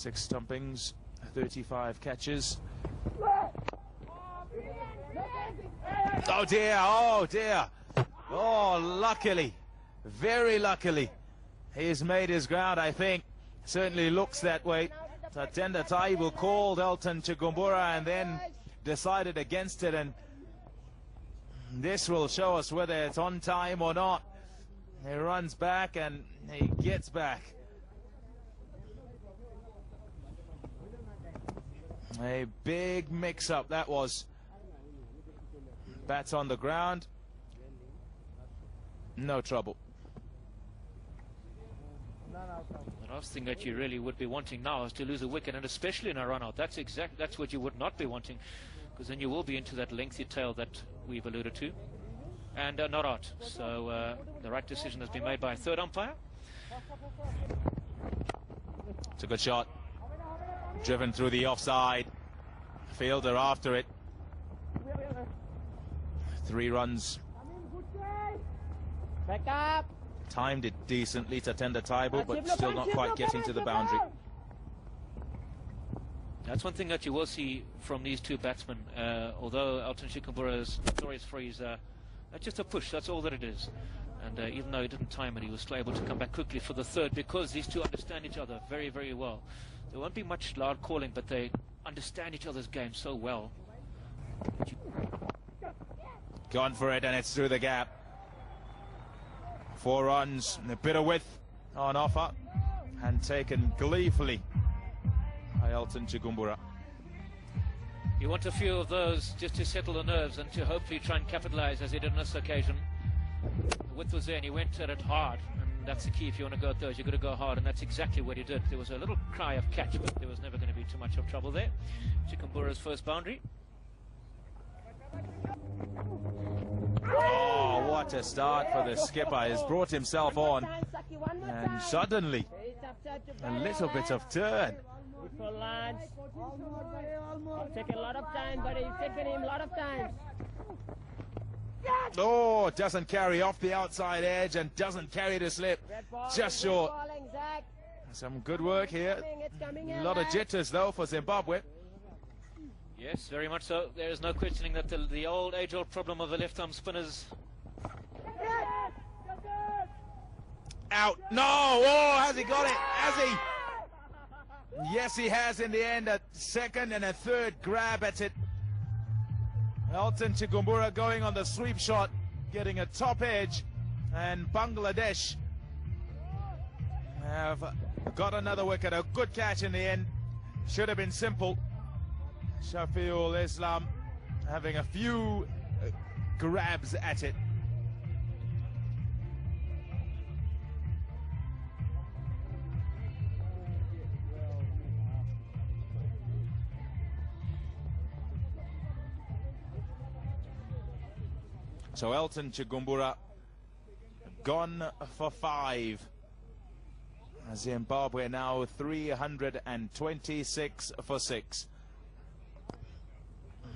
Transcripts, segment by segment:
6 stumpings, 35 catches. Oh dear, oh dear. Oh, luckily, very luckily, he's made his ground, I think. Certainly looks that way. Tatenda Taibu called Elton Chigumbura and then decided against it, and this will show us whether it's on time or not. He runs back and he gets back. A big mix-up that was. Bats on the ground. No trouble. The last thing that you really would be wanting now is to lose a wicket, and especially in a run-out. That's what you would not be wanting, because then you will be into that lengthy tail that we've alluded to, and not out. So the right decision has been made by a third umpire. It's a good shot. Driven through the offside. Fielder after it. 3 runs. Back up. Timed it decently to Tatenda Taibu, but still not quite getting to the boundary. That's one thing that you will see from these two batsmen. Although Elton Chigumbura is notorious for his just a push, that's all that it is. And even though he didn't time it, he was still able to come back quickly for the third, because these two understand each other very, very well. There won't be much loud calling, but they understand each other's game so well. Gone for it, and it's through the gap. 4 runs, and a bit of width on offer, and taken gleefully by Elton Chigumbura. You want a few of those just to settle the nerves and to hopefully try and capitalize, as he did on this occasion. The width was there and he went at it hard, and that's the key. If you want to go at those, you've got to go hard, and that's exactly what he did. There was a little cry of catch, but there was never going to be too much of trouble there. Chigumbura's first boundary. Oh, what a start for the skipper. He's brought himself on, and suddenly a little bit of turn. For lunch. It's taken a lot of time, but it's taken him a lot of time. Oh, doesn't carry off the outside edge and doesn't carry the slip. Just short. Some good work here. A lot of jitters though for Zimbabwe. Yes, very much so. There is no questioning that the old age-old problem of the left-arm spinners. Out. No! Oh, has he got it? Has he? Yes, he has in the end. A second and a third grab at it. Elton Chigumbura going on the sweep shot, getting a top edge, and Bangladesh have got another wicket. A good catch in the end. Should have been simple. Shafiul Islam having a few grabs at it. So Elton Chigumbura gone for 5. Zimbabwe now 326 for 6.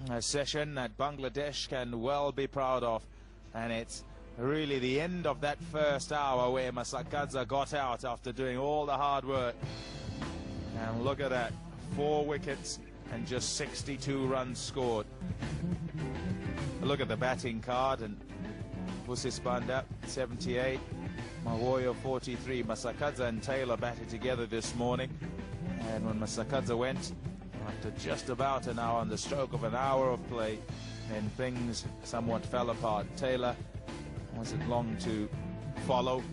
A session that Bangladesh can well be proud of, and it's really the end of that first hour where Masakadza got out after doing all the hard work. And look at that, 4 wickets and just 62 runs scored. Look at the batting card, and Busisbanda 78, Mawoyo 43. Masakadza and Taylor batted together this morning, and when Masakadza went, after just about an hour, on the stroke of an hour of play, then things somewhat fell apart. Taylor wasn't long to follow.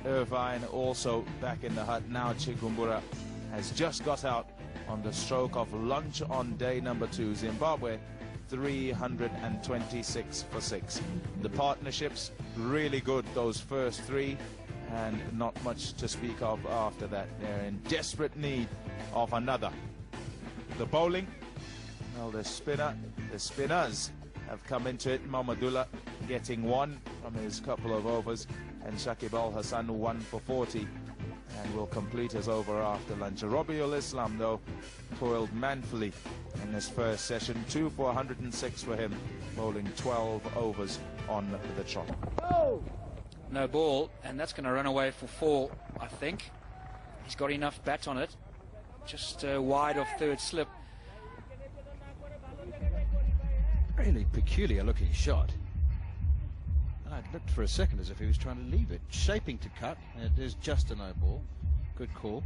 Irvine also back in the hut. Now Chigumbura has just got out on the stroke of lunch on day number 2. Zimbabwe 326 for 6. The partnerships really good, those first 3, and not much to speak of after that. They're in desperate need of another. The bowling, well, the spinners have come into it. Mamadullah getting 1 from his couple of overs, and Shakib Al Hassan 1 for 40, and will complete his over after lunch. Rabiul Islam, though, toiled manfully in this first session. 2 for 106 for him, bowling 12 overs on the trot. No ball, and that's going to run away for 4, I think. He's got enough bat on it. just wide of third slip. Really peculiar looking shot. I looked for a second as if he was trying to leave it. Shaping to cut. It is just a no ball. Good call.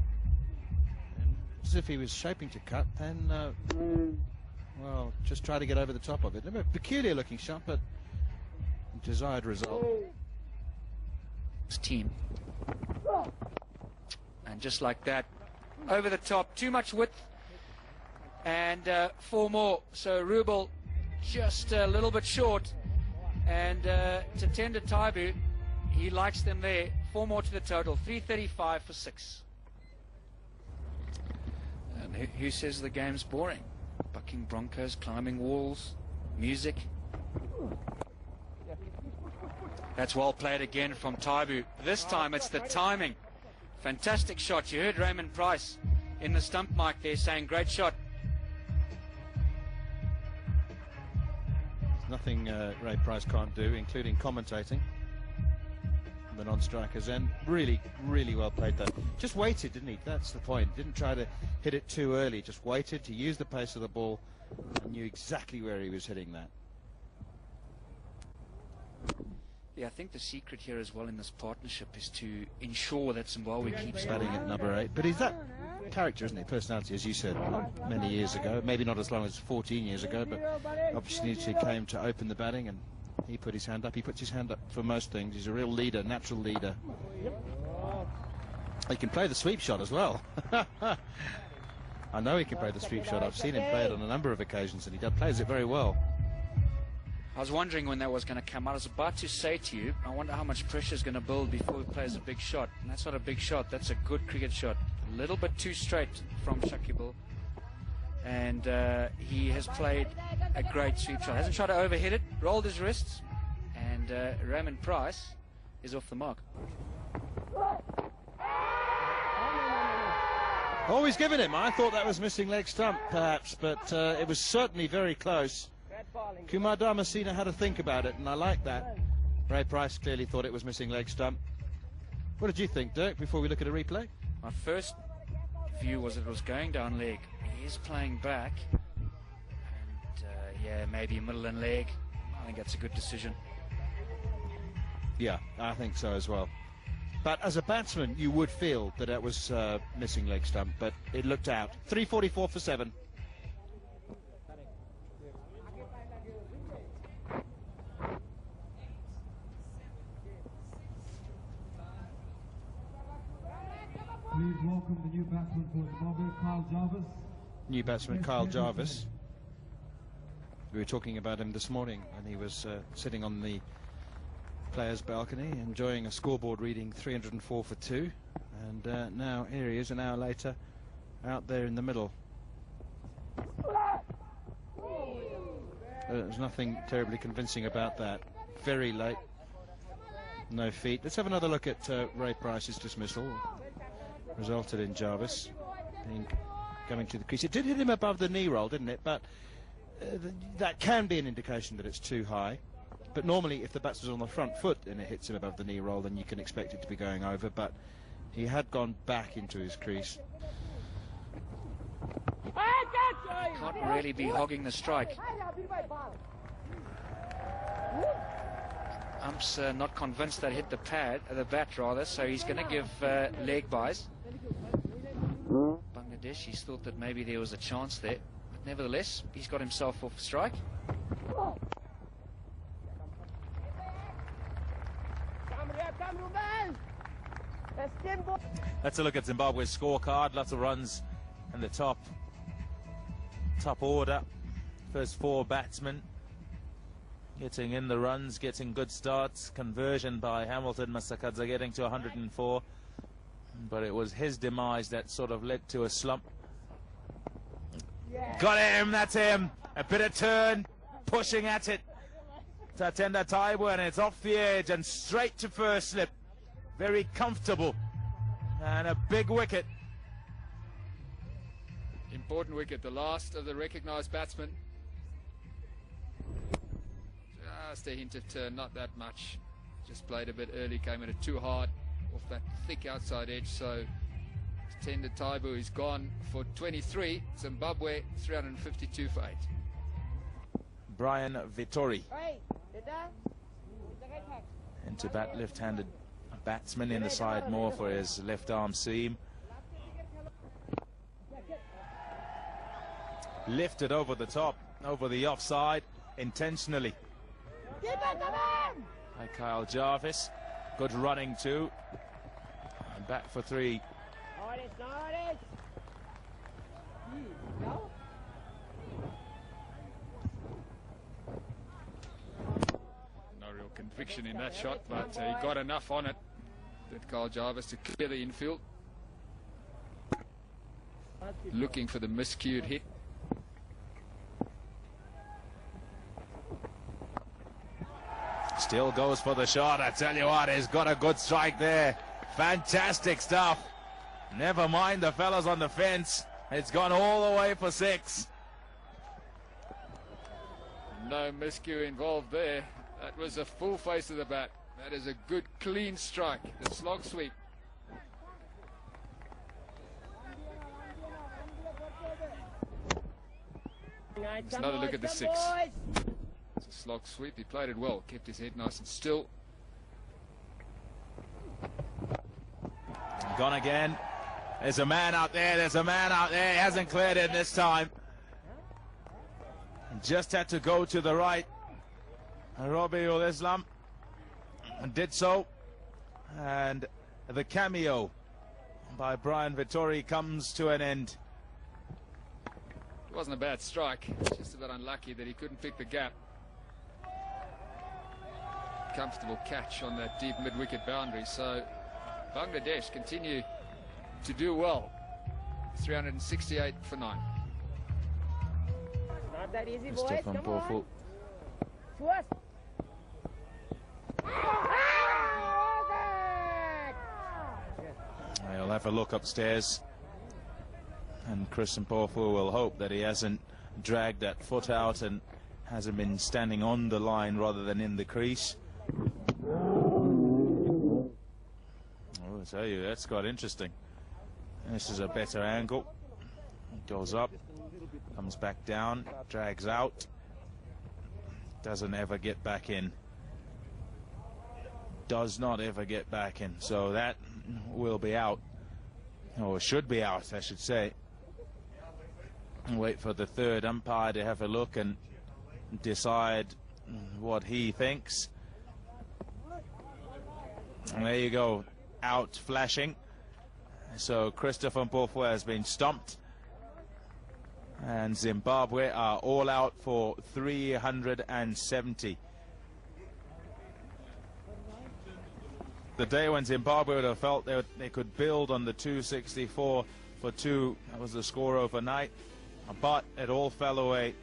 And as if he was shaping to cut, then, well, just try to get over the top of it. A peculiar looking shot, but desired result. His team. And just like that, over the top, too much width, and 4 more. So Rubel just a little bit short, and to Tender Taibu, he likes them there. 4 more to the total, 335 for 6. And who says the game's boring? Bucking Broncos, climbing walls, music. That's well played again from Taibu. This time it's the timing. Fantastic shot. You heard Raymond Price in the stump mic there saying, great shot. There's nothing Ray Price can't do, including commentating. The non-strikers end. Really, really well played that. Just waited, didn't he? That's the point. Didn't try to hit it too early. Just waited to use the pace of the ball and knew exactly where he was hitting that. Yeah, I think the secret here as well in this partnership is to ensure that Zimbabwe keeps batting at number 8. But he's that character, isn't he? Personality, as you said, many years ago. Maybe not as long as 14 years ago, but opportunity came to open the batting and he put his hand up. He puts his hand up for most things. He's a real leader, natural leader. He can play the sweep shot as well. I know he can play the sweep shot. I've seen him play it on a number of occasions and he plays it very well. I was wondering when that was going to come out. I was about to say to you, I wonder how much pressure is going to build before he plays a big shot. And that's not a big shot. That's a good cricket shot. A little bit too straight from Shakibul. And he has played a great sweep shot. Hasn't tried to overhit it, rolled his wrists. And Raymond Price is off the mark. Always given him. I thought that was missing leg stump, perhaps, but it was certainly very close. Kumar Dharmasena had to think about it, and I like that. Ray Price clearly thought it was missing leg stump. What did you think, Dirk, before we look at a replay? My first view was it was going down leg. He is playing back. And, yeah, maybe middle and leg. I think that's a good decision. Yeah, I think so as well. But as a batsman, you would feel that it was missing leg stump, but it looked out. 344 for 7. Please welcome the new batsman for Zimbabwe, Kyle Jarvis. New batsman Kyle Jarvis. We were talking about him this morning when he was sitting on the players' balcony enjoying a scoreboard reading 304 for 2. And now here he is an hour later out there in the middle. There's nothing terribly convincing about that. Very late. No feet. Let's have another look at Ray Price's dismissal. Resulted in Jarvis coming to the crease. It did hit him above the knee roll, didn't it? But that can be an indication that it's too high. But normally if the batsman's on the front foot and it hits him above the knee roll, then you can expect it to be going over. But he had gone back into his crease. Can't really be hogging the strike. Ump's not convinced that hit the bat rather, so he's going to give leg buys. Bangladeshis thought that maybe there was a chance there, but nevertheless, he's got himself off strike. Let's look at Zimbabwe's scorecard. Lots of runs in the top order. First 4 batsmen getting in the runs, getting good starts. Conversion by Hamilton Masakadza getting to 104. But it was his demise that sort of led to a slump. Got him, that's him. A bit of turn, pushing at it. Tender Taibu, and it's off the edge and straight to first slip. Very comfortable. And a big wicket. Important wicket, the last of the recognised batsmen. Just a hint of turn, not that much. Just played a bit early, came at it too hard off that thick outside edge, so Tender Taibu is gone for 23. Zimbabwe 352 for 8. Brian Vittori into bat, left-handed batsman in the side more for his left arm seam. Lifted over the top, over the offside, intentionally. By Kyle Jarvis. Good running too. And back for 3. No real conviction in that shot, but he got enough on it, that Kyle Jarvis, to clear the infield. Looking for the miscued hit. Still goes for the shot. I tell you what, he's got a good strike there. Fantastic stuff. Never mind the fellas on the fence. It's gone all the way for 6. No miscue involved there. That was a full face of the bat. That is a good clean strike. The slog sweep. Let's another look at the 6. It's a slog sweep. He played it well. Kept his head nice and still. Gone again. There's a man out there. There's a man out there. He hasn't cleared it this time. Just had to go to the right. Robiul Islam did so. And the cameo by Brian Vittori comes to an end. It wasn't a bad strike. Just a bit unlucky that he couldn't pick the gap. Comfortable catch on that deep mid-wicket boundary. So Bangladesh continue to do well. 368 for 9. Not that easy, boys. Stefan Come on. Pofu. First. He'll have a look upstairs. And Chris Mpofu will hope that he hasn't dragged that foot out and hasn't been standing on the line rather than in the crease. Oh, I tell you, that's quite interesting. This is a better angle. Goes up, comes back down, drags out, doesn't ever get back in. Does not ever get back in. So that will be out, or should be out, I should say. Wait for the third umpire to have a look and decide what he thinks. And there you go, out flashing. So Christopher Mpofu has been stumped, and Zimbabwe are all out for 370. The day when Zimbabwe would have felt they could build on the 264 for 2, that was the score overnight, but it all fell away.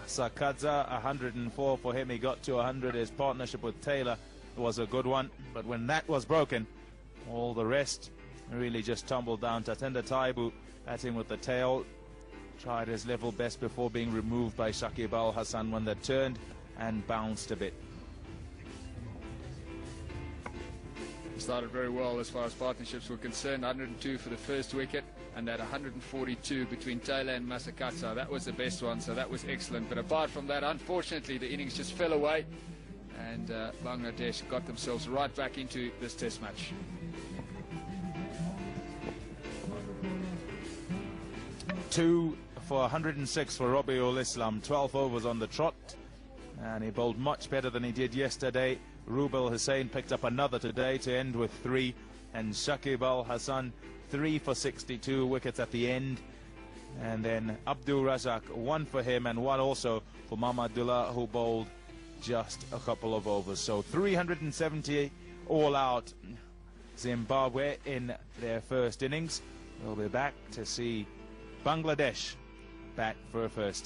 Sakadza, 104 for him. He got to 100. His partnership with Taylor was a good one, but when that was broken, all the rest really just tumbled down. Tatenda Taibu batting with the tail, tried his level best before being removed by Shakib Al Hassan when that turned and bounced a bit. Started very well as far as partnerships were concerned. 102 for the first wicket, and that 142 between Taylor and Masakatsa. That was the best one, so that was excellent. But apart from that, unfortunately, the innings just fell away, and Bangladesh got themselves right back into this test match. Two for 106 for Robiul Islam, 12 overs on the trot, and he bowled much better than he did yesterday. Rubel Hussain picked up another today to end with 3, and Shakib Al Hassan 3 for 62 wickets at the end. And then Abdul Razak, 1 for him and 1 also for Mamadullah, who bowled just a couple of overs. So 370 all out Zimbabwe in their first innings. We'll be back to see Bangladesh back for a first time.